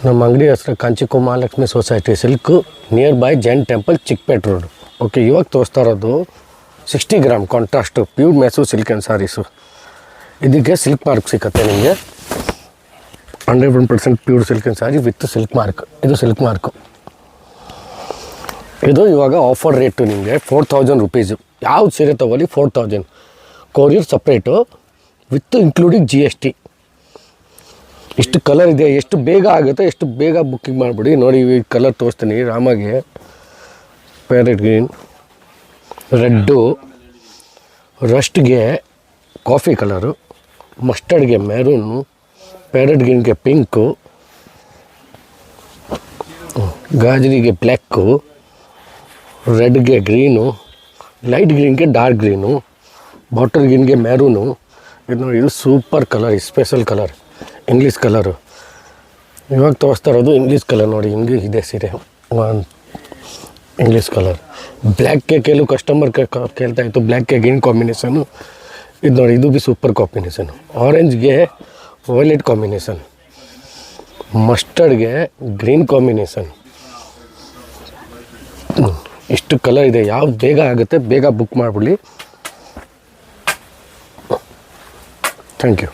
ನಮ್ಮ ಅಂಗಡಿ ಹೆಸರು Kanchi Mahalakshmi society silk near by Jain temple Chickpet road. Okay, ಇವಾಗ ತೋರಿಸ್ತಾ ಇರೋದು 60 gram contrast pure mass silk and saris. ಇದಕ್ಕೆ ಸಿಲ್ಕ್ ಮಾರ್ಕ್ ಸಿಗುತ್ತೆ ನಿಮಗೆ. 100% pure silk and sari with silk mark. ಇದು ಸಿಲ್ಕ್ ಮಾರ್ಕು. ಇದು ಇವಾಗ ಆಫರ್ ರೇಟು ನಿಮಗೆ 4000 ರುಪೀಸು. ಯಾವ್ದು ಸೀರೆ ತೊಗೊಳ್ಳಿ 4000. Courier separate with including GST. ಇಷ್ಟು ಕಲರ್ ಇದೆ, ಎಷ್ಟು ಬೇಗ ಆಗುತ್ತೆ ಎಷ್ಟು ಬೇಗ ಬುಕ್ಕಿಂಗ್ ಮಾಡಿಬಿಡಿ. ನೋಡಿ ಈ ಕಲರ್ ತೋರಿಸ್ತೀನಿ. ರಾಮಗೆ ಪ್ಯಾರೆಟ್ ಗ್ರೀನ್, ರೆಡ್ಡು, ರಸ್ಟ್ಗೆ ಕಾಫಿ ಕಲರು, ಮಸ್ಟರ್ಡ್ಗೆ ಮೆರೂನು, ಪ್ಯಾರೆಟ್ ಗ್ರೀನ್ಗೆ ಪಿಂಕು, ಗಾಜರಿಗೆ ಬ್ಲ್ಯಾಕು, ರೆಡ್ಗೆ ಗ್ರೀನು, ಲೈಟ್ ಗ್ರೀನ್ಗೆ ಡಾರ್ಕ್ ಗ್ರೀನು, ಬಾಟಲ್ ಗ್ರೀನ್ಗೆ ಮೆರೂನು. ಇದು ನೋಡಿ, ಇದು super colour, special colour, English colour. ಇವಾಗ ತೋರಿಸ್ತಾ ಇರೋದು ಇಂಗ್ಲೀಷ್ ಕಲರ್. ನೋಡಿ ಹಿಂಗೆ ಇದೆ ಸೀರೆ, ಇಂಗ್ಲೀಷ್ ಕಲರ್. ಬ್ಲ್ಯಾಕ್ಗೆ ಕೆಲವು ಕಸ್ಟಮರ್ ಕೇಳ್ತಾ ಇತ್ತು, ಬ್ಲ್ಯಾಕ್ಗೆ ಗ್ರೀನ್ ಕಾಂಬಿನೇಷನು. ಇದು ನೋಡಿ, ಇದು ಭೀ ಸೂಪರ್ ಕಾಂಬಿನೇಷನು. ಆರೆಂಜ್ಗೆ ವೈಲೆಟ್ ಕಾಂಬಿನೇಷನ್, ಮಸ್ಟರ್ಡ್ಗೆ ಗ್ರೀನ್ ಕಾಂಬಿನೇಷನ್. ಇಷ್ಟು ಕಲರ್ ಇದೆ. ಯಾವ್ದು ಬೇಗ ಆಗುತ್ತೆ ಬೇಗ ಬುಕ್ ಮಾಡಿಬಿಡಿ. Thank you.